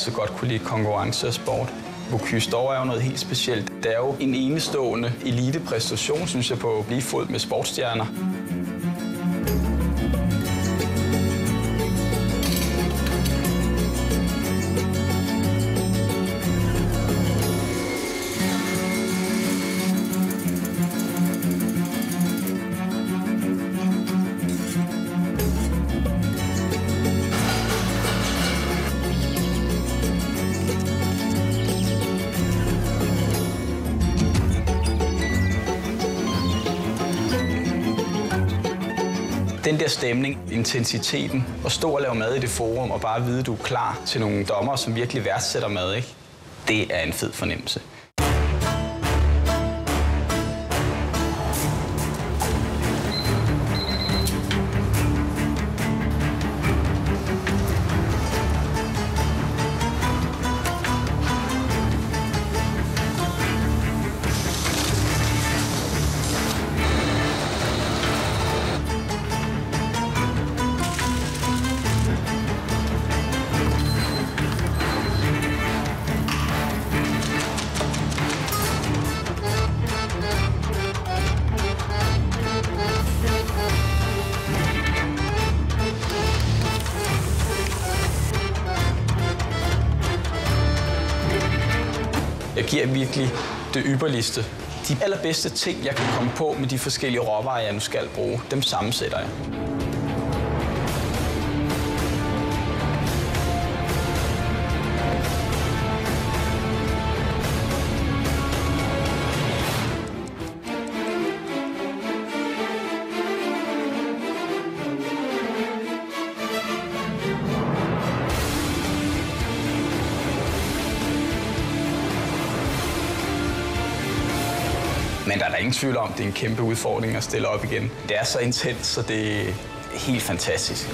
altid godt kunne lide konkurrence og sport. Bocuse d'Or er jo noget helt specielt. Det er jo en enestående elitepræstation, synes jeg, på lige fod med sportsstjerner. Den der stemning, intensiteten, at stå og lave mad i det forum og bare vide, at du er klar til nogle dommere, som virkelig værdsætter mad, ikke? Det er en fed fornemmelse. Jeg giver virkelig det ypperligste. De allerbedste ting, jeg kan komme på med de forskellige råvarer, jeg nu skal bruge, dem sammensætter jeg. Men der er ingen tvivl om, at det er en kæmpe udfordring at stille op igen. Det er så intens, så det er helt fantastisk.